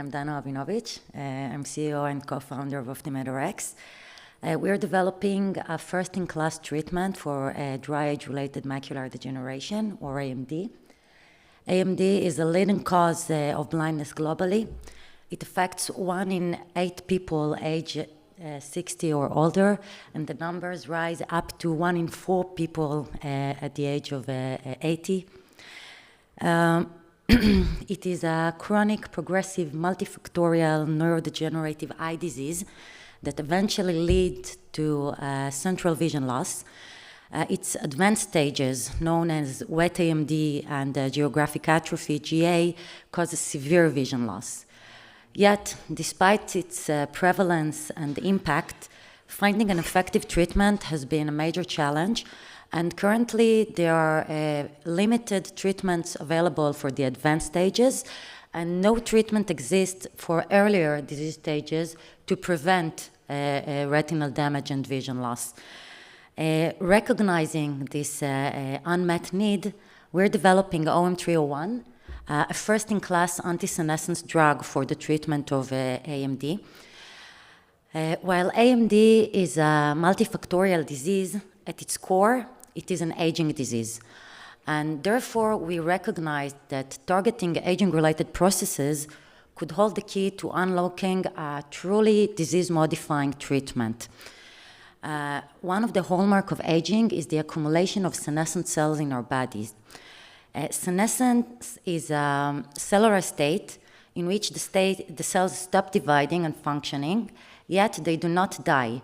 I'm Rabinovich. I'm CEO and co-founder of OptiMedRx. We're developing a first-in-class treatment for dry age-related macular degeneration, or AMD. AMD is the leading cause of blindness globally. It affects 1 in 8 people aged 60 or older, and the numbers rise up to 1 in 4 people at the age of 80. It is a chronic, progressive, multifactorial neurodegenerative eye disease that eventually leads to central vision loss. Its advanced stages, known as wet AMD and geographic atrophy, GA, causes severe vision loss. Yet, despite its prevalence and impact, finding an effective treatment has been a major challenge. And currently, there are limited treatments available for the advanced stages, and no treatment exists for earlier disease stages to prevent retinal damage and vision loss. Recognizing this unmet need, we're developing OM301, a first-in-class anti-senescence drug for the treatment of AMD. While AMD is a multifactorial disease, at its core, it is an aging disease. And therefore, we recognize that targeting aging-related processes could hold the key to unlocking a truly disease-modifying treatment. One of the hallmarks of aging is the accumulation of senescent cells in our bodies. Senescence is a cellular state in which the cells stop dividing and functioning, yet they do not die.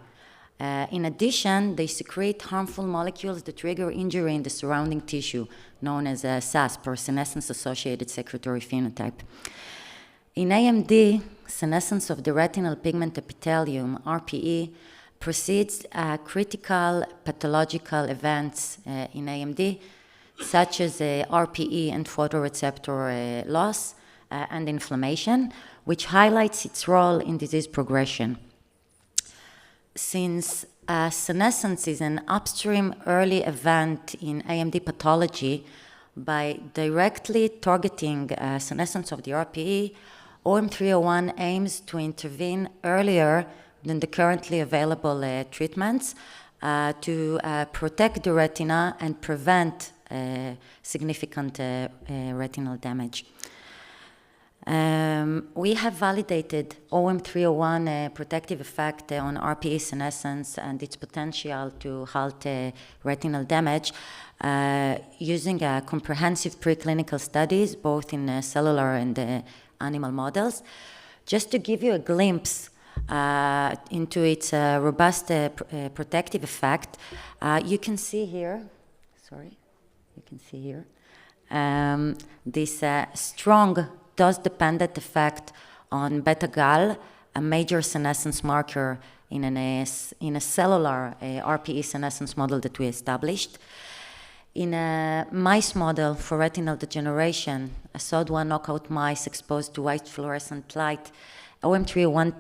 In addition, they secrete harmful molecules that trigger injury in the surrounding tissue, known as SASP, or senescence-associated secretory phenotype. In AMD, senescence of the retinal pigment epithelium, RPE, precedes critical pathological events in AMD, such as RPE and photoreceptor loss and inflammation, which highlights its role in disease progression. Since senescence is an upstream early event in AMD pathology, by directly targeting senescence of the RPE, OM301 aims to intervene earlier than the currently available treatments to protect the retina and prevent significant retinal damage. We have validated OM301 protective effect on RPE senescence and its potential to halt retinal damage using comprehensive preclinical studies, both in cellular and animal models. Just to give you a glimpse into its robust protective effect, you can see here, this strong dose-dependent effect on beta-gal, a major senescence marker in a cellular RPE senescence model that we established. In a mice model for retinal degeneration, a SOD1 knockout mice exposed to white fluorescent light, OM301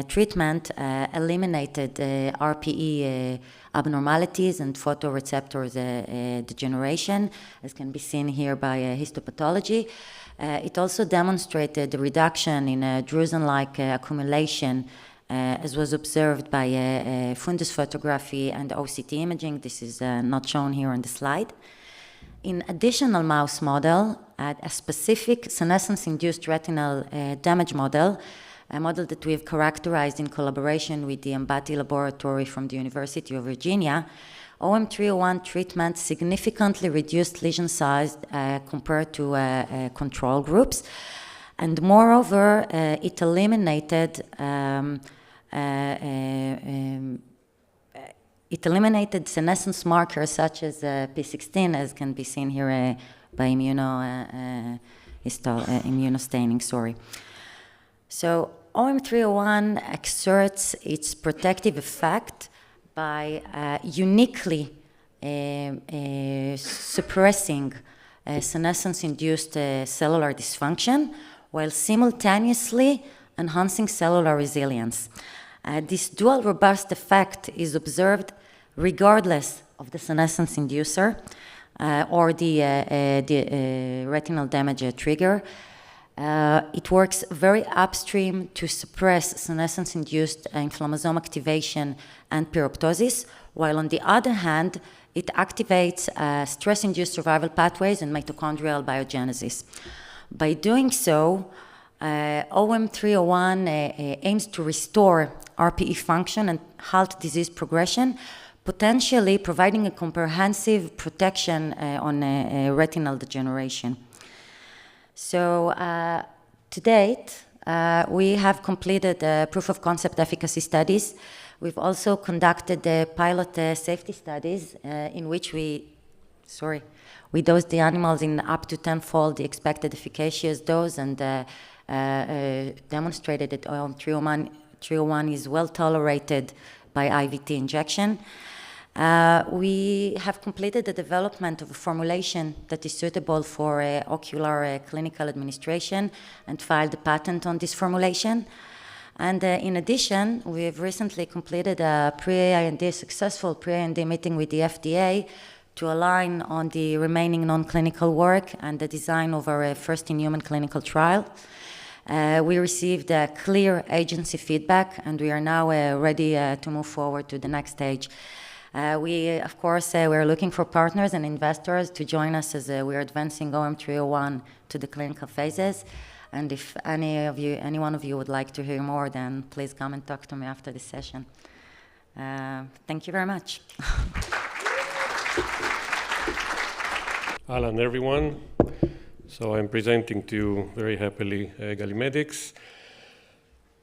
treatment eliminated RPE abnormalities and photoreceptors degeneration, as can be seen here by histopathology. It also demonstrated a reduction in drusen-like accumulation, as was observed by fundus photography and OCT imaging. This is not shown here on the slide. In additional mouse model, a specific senescence-induced retinal damage model, a model that we have characterized in collaboration with the Ambati laboratory from the University of Virginia, OM301 treatment significantly reduced lesion size compared to control groups. And moreover, it eliminated senescence markers such as P16, as can be seen here by immunostaining. So OM301 exerts its protective effect by uniquely suppressing senescence-induced cellular dysfunction while simultaneously enhancing cellular resilience. This dual robust effect is observed regardless of the senescence inducer or the retinal damage trigger. It works very upstream to suppress senescence-induced inflammasome activation and pyroptosis, while on the other hand, it activates stress-induced survival pathways and mitochondrial biogenesis. By doing so, OM301 aims to restore RPE function and halt disease progression, potentially providing a comprehensive protection on retinal degeneration. So to date, we have completed proof of concept efficacy studies. We've also conducted pilot safety studies in which we dosed the animals in up to 10-fold the expected efficacious dose and demonstrated that OM301 is well tolerated by IVT injection. We have completed the development of a formulation that is suitable for ocular clinical administration and filed a patent on this formulation. And in addition, we have recently completed a successful pre-IND meeting with the FDA to align on the remaining non-clinical work and the design of our first-in-human clinical trial. We received clear agency feedback, and we are now ready to move forward to the next stage. We're looking for partners and investors to join us as we are advancing OM301 to the clinical phases. And if any one of you would like to hear more, then please come and talk to me after this session. Thank you very much. Hello, everyone. So I'm presenting to you very happily Galimedix.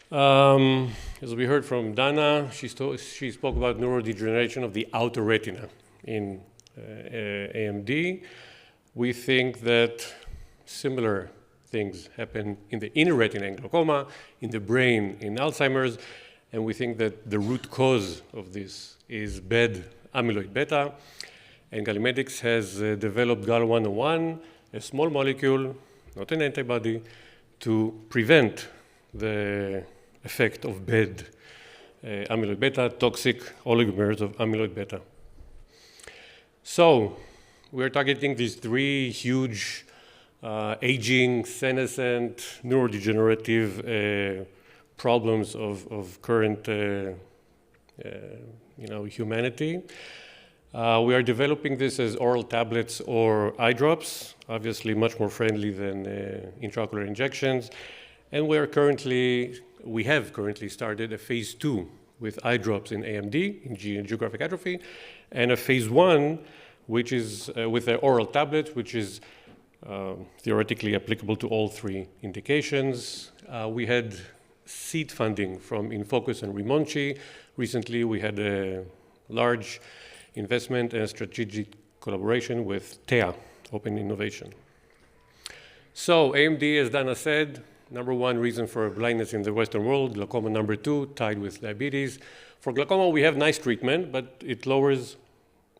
As we heard from Dana, she spoke about neurodegeneration of the outer retina in AMD. We think that similar things happen in the inner retina in glaucoma, in the brain in Alzheimer's, and we think that the root cause of this is bad amyloid beta. And Galimedix has developed GAL101, a small molecule, not an antibody, to prevent the effect of bad amyloid beta, toxic oligomers of amyloid beta. So we're targeting these three huge aging, senescent, neurodegenerative problems of current humanity. We are developing this as oral tablets or eye drops, obviously much more friendly than intraocular injections. And we have currently started a phase 2 with eye drops in AMD, in geographic atrophy, and a phase 1, which is with an oral tablet, which is theoretically applicable to all three indications. We had seed funding from Infocus and Rimonchi. Recently, we had a large investment and strategic collaboration with TEA, Open Innovation. So AMD, as Dana said, number one reason for blindness in the Western world, glaucoma number 2, tied with diabetes. For glaucoma, we have nice treatment, but it lowers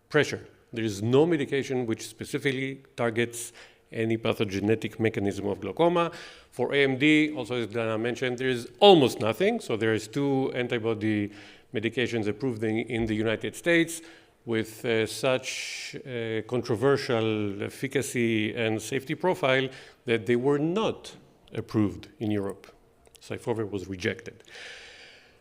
pressure. There is no medication which specifically targets any pathogenetic mechanism of glaucoma. For AMD, also as Dana mentioned, there is almost nothing. So there is 2 antibody medications approved in the United States with such controversial efficacy and safety profile that they were not approved in Europe. Syfovre was rejected.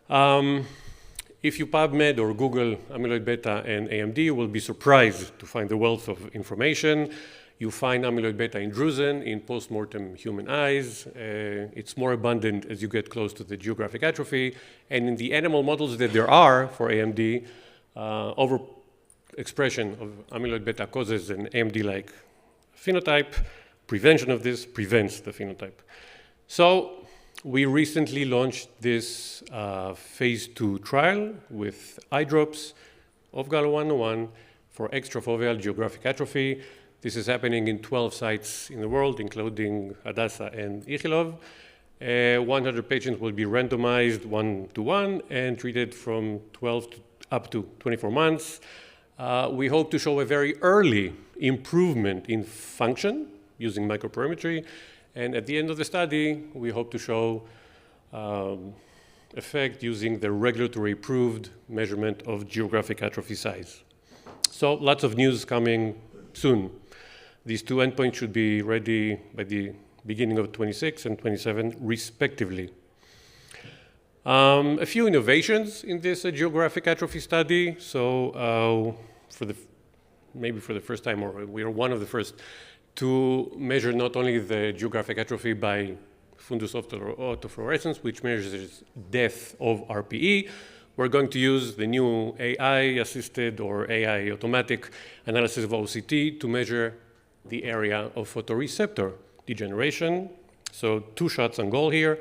If you PubMed or Google amyloid beta and AMD, you will be surprised to find the wealth of information. You find amyloid beta in drusen, in post-mortem human eyes. It's more abundant as you get close to the geographic atrophy. And in the animal models that there are for AMD, overexpression of amyloid beta causes an AMD-like phenotype. Prevention of this prevents the phenotype. So we recently launched this phase 2 trial with eye drops of GAL101 for extrafoveal geographic atrophy. This is happening in 12 sites in the world, including Hadassah and Ichilov. 100 patients will be randomized 1-to-1 and treated from 12 up to 24 months. We hope to show a very early improvement in function using microperimetry. And at the end of the study, we hope to show effect using the regulatory approved measurement of geographic atrophy size. So lots of news coming soon. These 2 endpoints should be ready by the beginning of 26 and 27 respectively. A few innovations in this geographic atrophy study. So maybe for the first time, or we are one of the first to measure not only the geographic atrophy by fundus autofluorescence, which measures depth of RPE. We're going to use the new AI-assisted or AI automatic analysis of OCT to measure the area of photoreceptor degeneration. So 2 shots on goal here.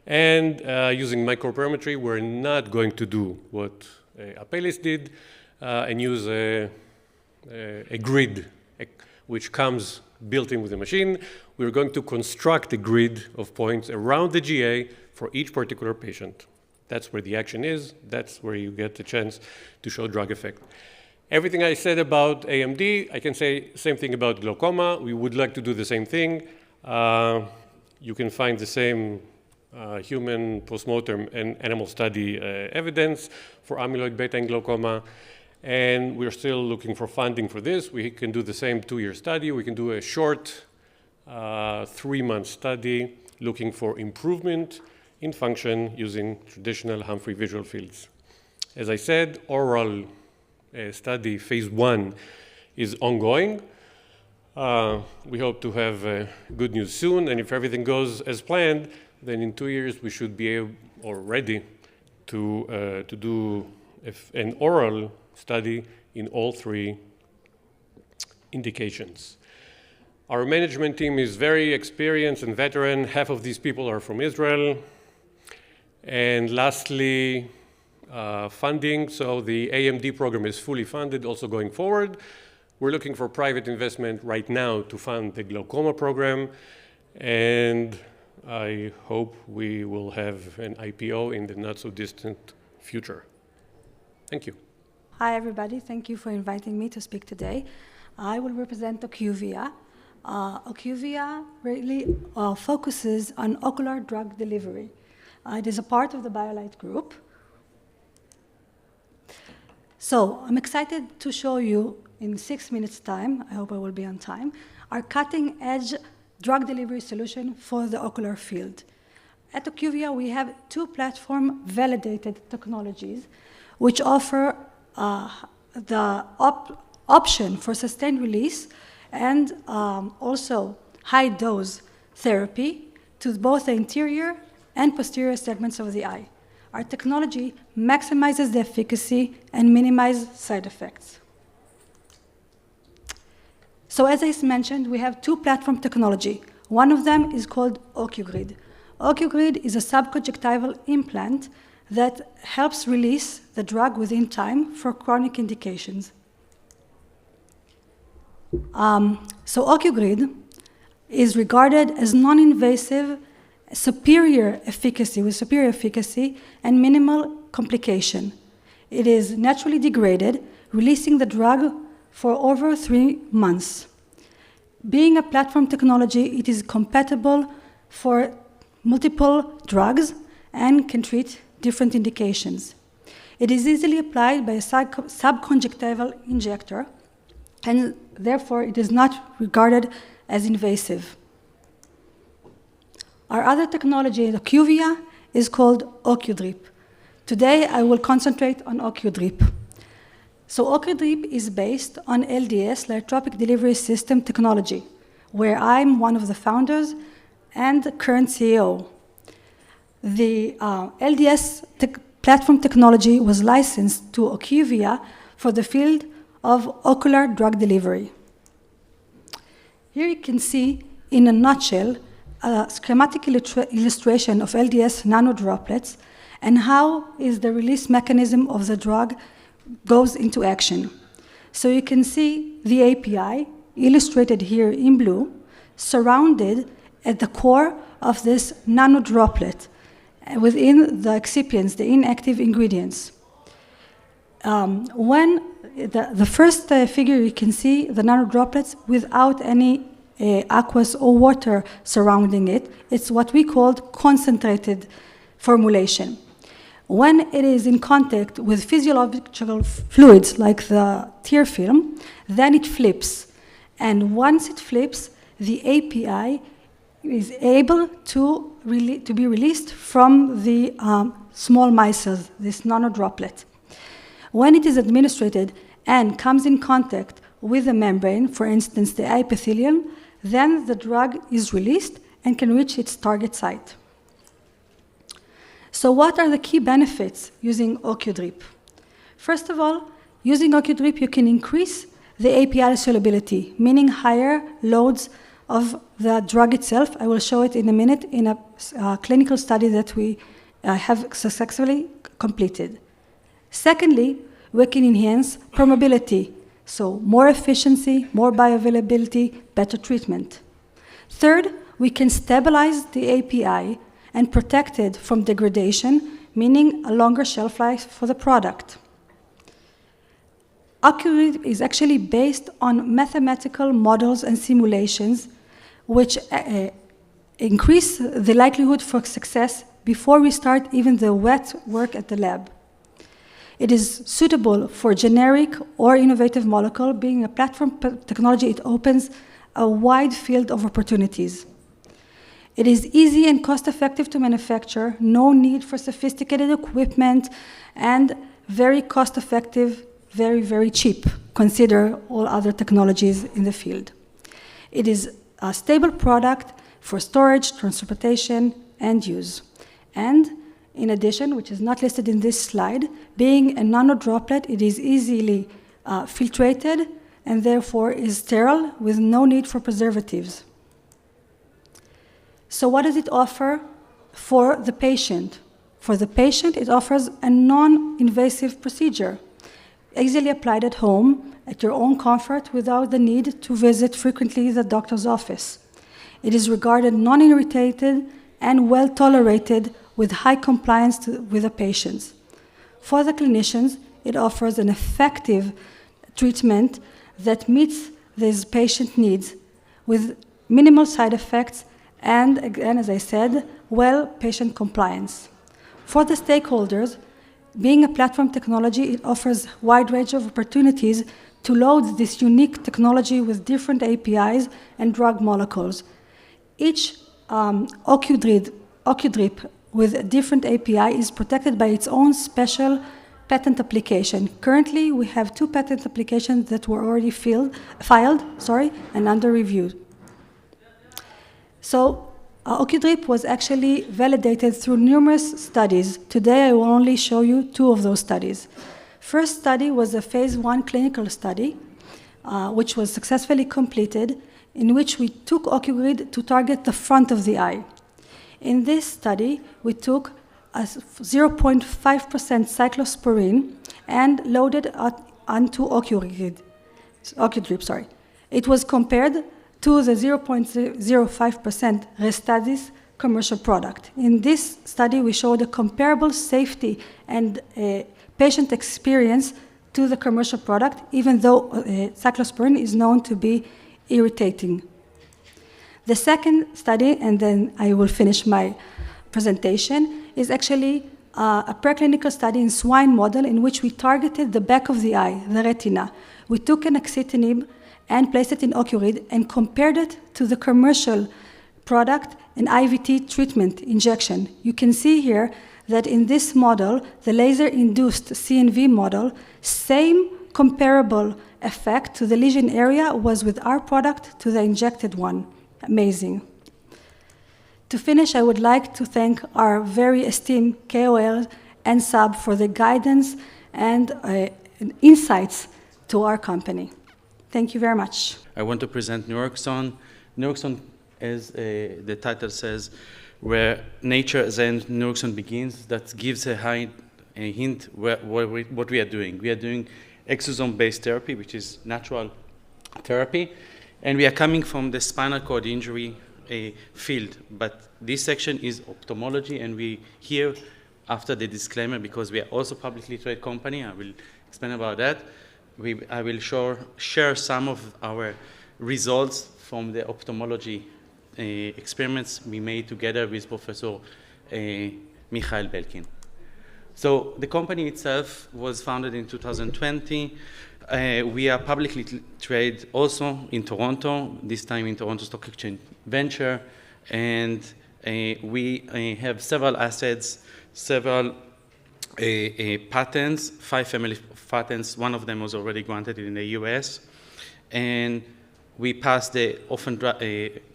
And using microperimetry, we're not going to do what Apelis did and use a grid which comes built in with the machine. We're going to construct a grid of points around the GA for each particular patient. That's where the action is. That's where you get the chance to show drug effect. Everything I said about AMD, I can say same thing about glaucoma. We would like to do the same thing. You can find the same human postmortem and animal study evidence for amyloid beta and glaucoma. And we're still looking for funding for this. We can do the same 2-year study. We can do a short 3-month study looking for improvement in function using traditional Humphrey visual fields. As I said, oral study phase 1 is ongoing. We hope to have good news soon, and if everything goes as planned, then in 2 years we should be able or ready to do an oral study in all 3 indications. Our management team is very experienced and veteran. Half of these people are from Israel. And lastly, funding. So the AMD program is fully funded also going forward. We're looking for private investment right now to fund the glaucoma program. And I hope we will have an IPO in the not so distant future. Thank you. Hi, everybody. Thank you for inviting me to speak today. I will represent Ocuvia. Ocuvia really focuses on ocular drug delivery. It is a part of the BioLight group. So I'm excited to show you in 6 minutes' time, I hope I will be on time, our cutting-edge drug delivery solution for the ocular field. At Ocuvia, we have 2 platform-validated technologies which offer the option for sustained release and also high-dose therapy to both the interior and posterior segments of the eye. Our technology maximizes the efficacy and minimizes side effects. So as I mentioned, we have 2 platform technology. One of them is called OcuGrid. OcuGrid is a subconjunctival implant that helps release the drug within time for chronic indications. So OcuGrid is regarded as non-invasive, superior efficacy and minimal complication. It is naturally degraded, releasing the drug for over 3 months. Being a platform technology, it is compatible for multiple drugs and can treat different indications. It is easily applied by a subconjunctival injector, and therefore it is not regarded as invasive. Our other technology in Ocuvia is called OcuDrip. Today, I will concentrate on OcuDrip. So OcuDrip is based on LDS, Lytropic Delivery System technology, where I'm one of the founders and current CEO. The LDS platform technology was licensed to Ocuvia for the field of ocular drug delivery. Here you can see, in a nutshell, a schematic illustration of LDS nanodroplets and how is the release mechanism of the drug goes into action. So you can see the API, illustrated here in blue, surrounded at the core of this nanodroplet within the excipients, the inactive ingredients. When the first figure, you can see the nanodroplets without any aqueous or water surrounding it. It's what we called concentrated formulation. When it is in contact with physiological fluids like the tear film, then it flips. And once it flips, the API is able to be released from the small micelles, this nanodroplet. When it is administered and comes in contact with the membrane, for instance, the epithelium, then the drug is released and can reach its target site. So what are the key benefits using OcuDrip? First of all, using OcuDrip, you can increase the API solubility, meaning higher loads of the drug itself. I will show it in a minute in a clinical study that we have successfully completed. Secondly, we can enhance permeability, so more efficiency, more bioavailability, better treatment. Third, we can stabilize the API and protect it from degradation, meaning a longer shelf life for the product. OcuDrip is actually based on mathematical models and simulations which increase the likelihood for success before we start even the wet work at the lab. It is suitable for generic or innovative molecule. Being a platform technology, it opens a wide field of opportunities. It is easy and cost-effective to manufacture, no need for sophisticated equipment, and very cost-effective, very, very cheap, consider all other technologies in the field. It is a stable product for storage, transportation, and use. And in addition, which is not listed in this slide, being a nanodroplet, it is easily filtrated and therefore is sterile with no need for preservatives. So what does it offer for the patient? For the patient, it offers a non-invasive procedure, easily applied at home, at your own comfort, without the need to visit frequently the doctor's office. It is regarded non-irritated and well-tolerated with high compliance with the patients. For the clinicians, it offers an effective treatment that meets these patient needs with minimal side effects and, again, as I said, patient compliance. For the stakeholders, being a platform technology, it offers a wide range of opportunities to load this unique technology with different APIs and drug molecules. Each OcuDrip with a different API is protected by its own special patent application. Currently, we have 2 patent applications that were already filed, and under review. So OcuDrip was actually validated through numerous studies. Today, I will only show you 2 of those studies. First study was a phase 1 clinical study, which was successfully completed, in which we took OcuDrip to target the front of the eye. In this study, we took a 0.5% cyclosporine and loaded it onto OcuDrip. It was compared to the 0.05% Restadis commercial product. In this study, we showed a comparable safety and patient experience to the commercial product, even though cyclosporine is known to be irritating. The second study, and then I will finish my presentation, is actually a preclinical study in swine model in which we targeted the back of the eye, the retina. We took an axitinib and placed it in OcuDrip and compared it to the commercial product, an IVT treatment injection. You can see here that in this model, the laser-induced CNV model, same comparable effect to the lesion area was with our product to the injected one. Amazing. To finish, I would like to thank our very esteemed KOL and SAB for the guidance and insights to our company. Thank you very much. I want to present NurExone. NurExone, as the title says, where nature then NurExone begins. That gives a hint what we are doing. We are doing exosome-based therapy, which is natural therapy, and we are coming from the spinal cord injury field. But this section is ophthalmology, and we here, after the disclaimer, because we are also a publicly traded company, I will explain about that. I will share some of our results from the ophthalmology experiments we made together with Professor Michael Belkin. So the company itself was founded in 2020. We are publicly traded also in Toronto, this time in Toronto Stock Exchange Venture. And we have several assets, several patents, 5 family patents. One of them was already granted in the US. And we passed the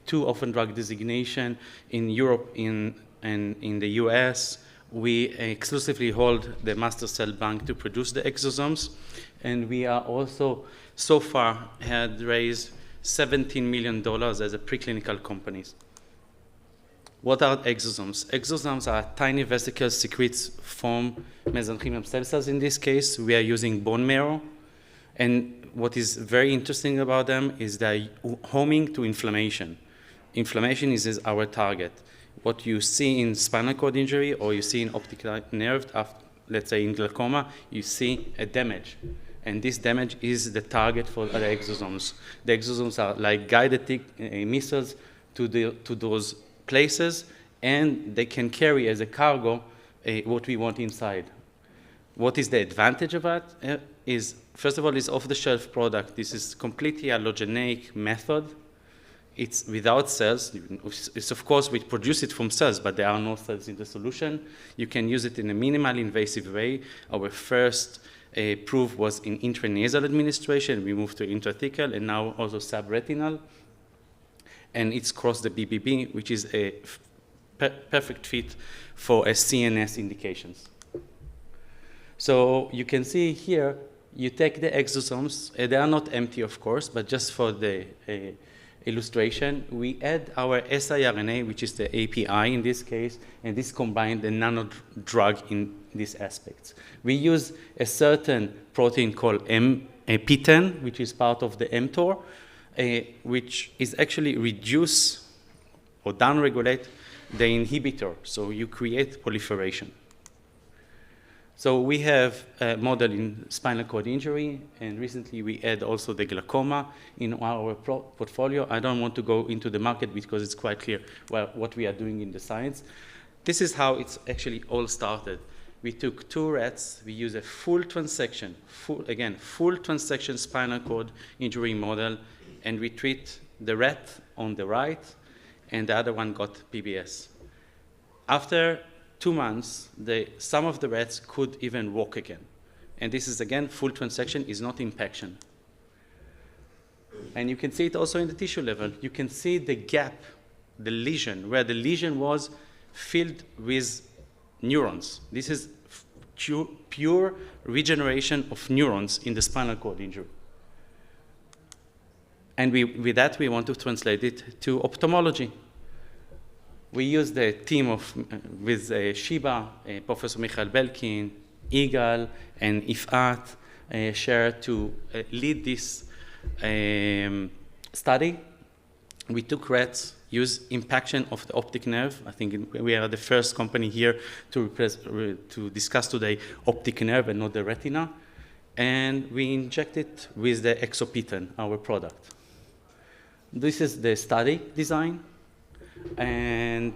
2 orphan drug designation in Europe and in the US. We exclusively hold the master cell bank to produce the exosomes. And we are also, so far, had raised $17 million as a preclinical companies. What are exosomes? Exosomes are tiny vesicles secretes from mesenchymal stem cells. In this case, we are using bone marrow. And what is very interesting about them is they're homing to inflammation. Inflammation is our target. What you see in spinal cord injury or you see in optic nerve, let's say in glaucoma, you see a damage. And this damage is the target for the exosomes. The exosomes are like guided missiles to those places, and they can carry as a cargo what we want inside. What is the advantage of that? Is first of all, it's off-the-shelf product. This is completely allogeneic method. It's without cells. It's of course, we produce it from cells, but there are no cells in the solution. You can use it in a minimally invasive way. Our first proof was in intranasal administration. We moved to intrathecal and now also subretinal. And it's crossed the BBB, which is a perfect fit for a CNS indications. So you can see here, you take the exosomes. They are not empty, of course, but just for the illustration, we add our siRNA, which is the API in this case, and this combined the nano drug in these aspects. We use a certain protein called P10, which is part of the mTOR, which is actually reduce or downregulate the inhibitor, so you create proliferation. So we have a model in spinal cord injury, and recently we add also the glaucoma in our portfolio. I don't want to go into the market because it's quite clear what we are doing in the science. This is how it's actually all started. We took 2 rats, we use a full transection, full transection spinal cord injury model, and we treat the rat on the right, and the other one got PBS. After 2 months, some of the rats could even walk again. And this is, again, full transection is not impaction. And you can see it also in the tissue level. You can see the gap, the lesion, where the lesion was filled with neurons. This is pure regeneration of neurons in the spinal cord injury. And with that, we want to translate it to ophthalmology. We use the team with Shiba, Professor Michael Belkin, Igal, and Ifat Sher to lead this study. We took rats, used impaction of the optic nerve. I think we are the first company here to discuss today optic nerve and not the retina. And we inject it with the exopiton, our product. This is the study design. And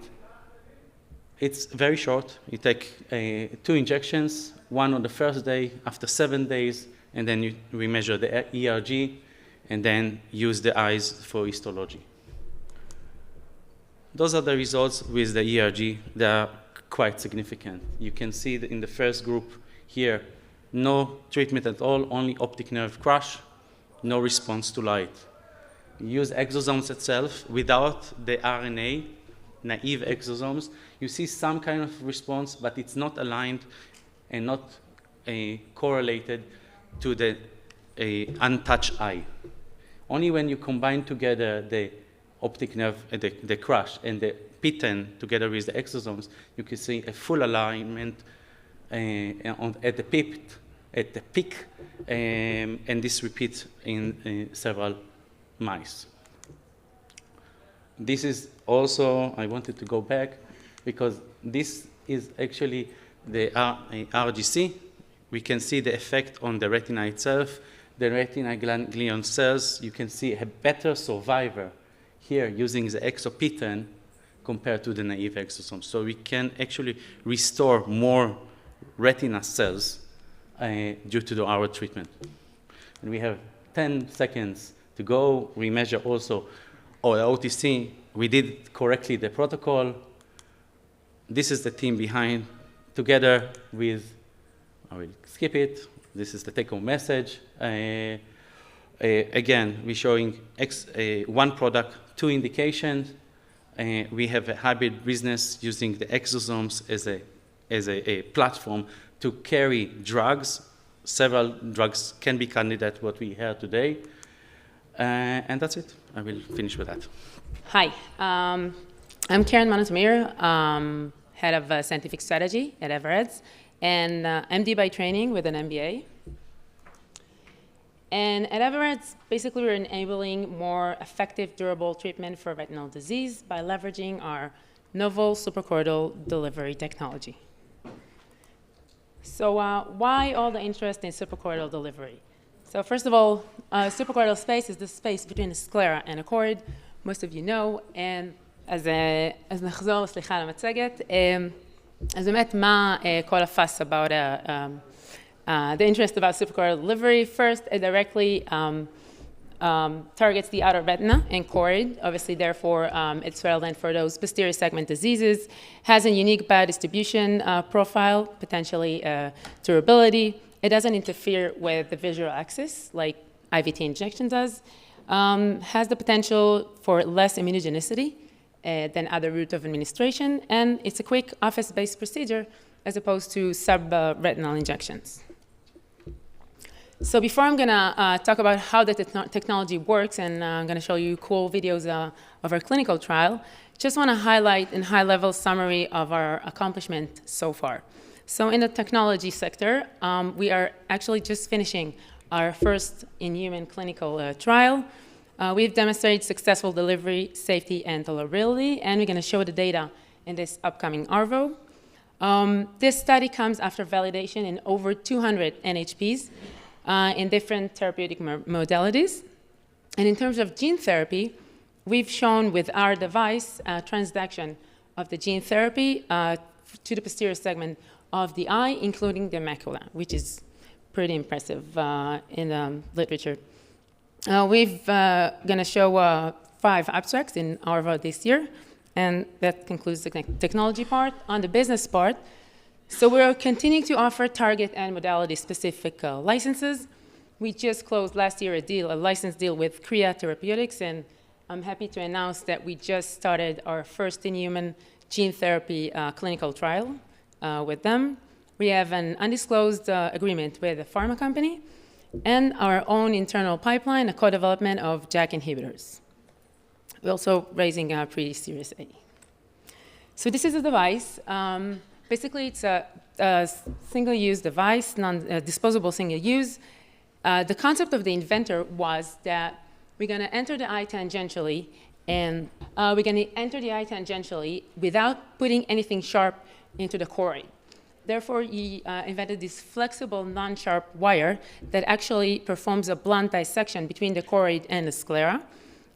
it's very short. You take 2 injections, one on the first day, after 7 days, and then we measure the ERG, and then use the eyes for histology. Those are the results with the ERG. They are quite significant. You can see that in the first group here, no treatment at all, only optic nerve crush, no response to light. Use exosomes itself without the RNA, naive exosomes. You see some kind of response, but it's not aligned and not correlated to the untouched eye. Only when you combine together the optic nerve, the crush, and the P10 together with the exosomes, you can see a full alignment at the peak, and this repeats in several mice. This is also, I wanted to go back because this is actually the RGC. We can see the effect on the retina itself. The retina ganglion cells, you can see a better survivor here using the exopiton compared to the naive exosomes. So we can actually restore more retina cells due to our treatment. And we have 10 seconds to go. We measure also OTC we did correctly the protocol. This is the team behind, together with, I will skip it. This is the take-home message. Again, we're showing one product, 2 indications. We have a hybrid business using the exosomes as a platform to carry drugs. Several drugs can be candidate what we heard today. And that's it. I will finish with that. Hi, I'm Keren Tamir, head of scientific strategy at Everads, and MD by training with an MBA. And at Everads, basically we're enabling more effective, durable treatment for retinal disease by leveraging our novel suprachoroidal delivery technology. So why all the interest in suprachoroidal delivery? So first of all, suprachoroidal space is the space between the sclera and a choroid. Most of you know, and אז נחזור, סליחה על המצגת. אז באמת, מה כל הפס about the interest about suprachoroidal delivery? First, it directly targets the outer retina and choroid. Obviously, therefore, it's relevant for those posterior segment diseases. Has a unique biodistribution profile, potentially durability. It doesn't interfere with the visual axis like IVT injection does. Has the potential for less immunogenicity than other route of administration, and it's a quick office-based procedure as opposed to subretinal injections. So before I'm gonna talk about how the technology works, and I'm gonna show you cool videos of our clinical trial, just wanna highlight in high-level summary of our accomplishment so far. So in the technology sector, we are actually just finishing our first in-human clinical trial. We've demonstrated successful delivery, safety, and tolerability, and we're gonna show the data in this upcoming ARVO. This study comes after validation in over 200 NHPs in different therapeutic modalities. And in terms of gene therapy, we've shown with our device transduction of the gene therapy to the posterior segment of the eye, including the macula, which is pretty impressive in the literature. We've gonna show 5 abstracts in ARVO this year, and that concludes the technology part. On the business part, so we're continuing to offer target and modality-specific licenses. We just closed last year a license deal with Kriya Therapeutics, and I'm happy to announce that we just started our first in-human gene therapy clinical trial with them. We have an undisclosed agreement with a pharma company, and our own internal pipeline, a co-development of JAK inhibitors. We're also raising a pre-Series A. So this is a device. Basically, it's a single-use device, disposable single-use. The concept of the inventor was that we're going to enter the eye tangentially, and we're going to enter the eye tangentially without putting anything sharp into the choroid. Therefore, he invented this flexible, non-sharp wire that actually performs a blunt dissection between the choroid and the sclera,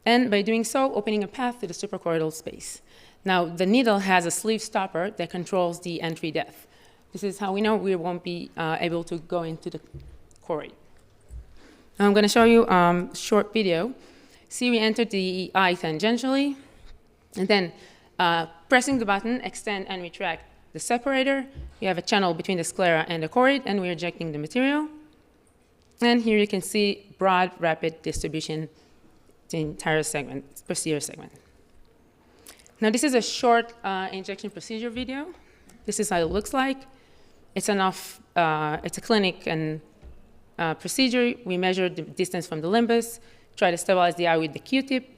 and by doing so, opening a path to the suprachoroidal space. Now, the needle has a sleeve stopper that controls the entry depth. This is how we know we won't be able to go into the choroid. Now, I'm going to show you a short video. See, we entered the eye tangentially, and then pressing the button, extend and retract the separator. You have a channel between the sclera and the choroid, and we're injecting the material. And here you can see broad, rapid distribution to the entire segment, posterior segment. Now, this is a short injection procedure video. This is how it looks like. It's a clinic and procedure. We measure the distance from the limbus, try to stabilize the eye with the Q-tip,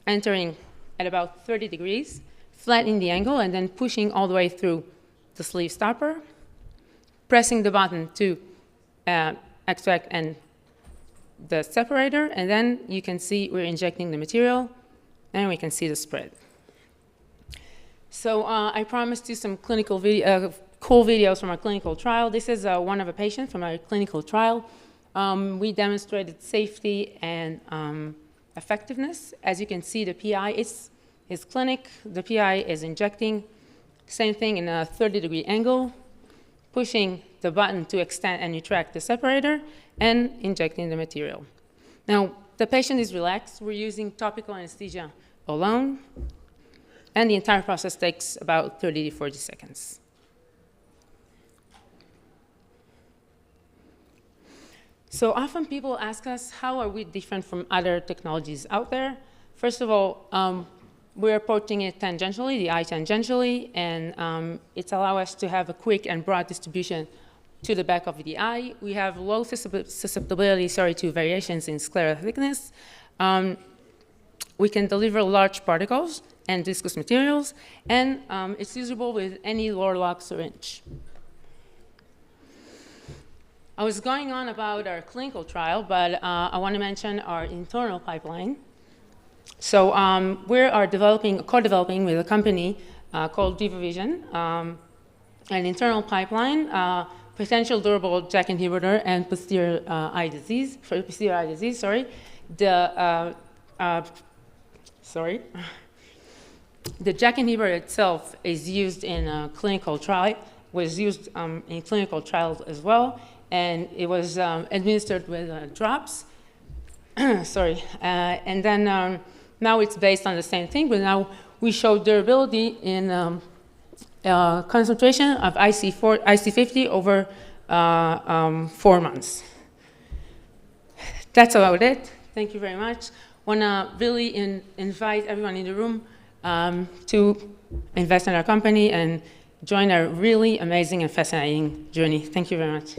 entering at about 30 degrees, flattening the angle, and then pushing all the way through the sleeve stopper, pressing the button to extract and the separator, and then you can see we're injecting the material, and we can see the spread. So I promised you some clinical cool videos from our clinical trial. This is one of a patient from our clinical trial. We demonstrated safety and effectiveness. As you can see, the PI is clinic. The PI is injecting. Same thing in a 30-degree angle, pushing the button to extend and retract the separator, and injecting the material. Now, the patient is relaxed. We're using topical anesthesia alone. And the entire process takes about 30 to 40 seconds. So often people ask us, how are we different from other technologies out there? First of all, we're approaching it tangentially, the eye tangentially, and it's allow us to have a quick and broad distribution to the back of the eye. We have low susceptibility to variations in scleral thickness. We can deliver large particles and viscous materials, and it's usable with any lower lock syringe. I was going on about our clinical trial, but I want to mention our internal pipeline. So we are co-developing with a company called Vision, an internal pipeline, potential durable JAK inhibitor and posterior eye disease. The JAK inhibitor itself is used in a clinical trial, was used in clinical trials as well, and it was administered with drops. And then now it's based on the same thing, but now we show durability in concentration of IC50 over 4 months. That's about it. Thank you very much. Want to really invite everyone in the room to invest in our company and join our really amazing and fascinating journey. Thank you very much.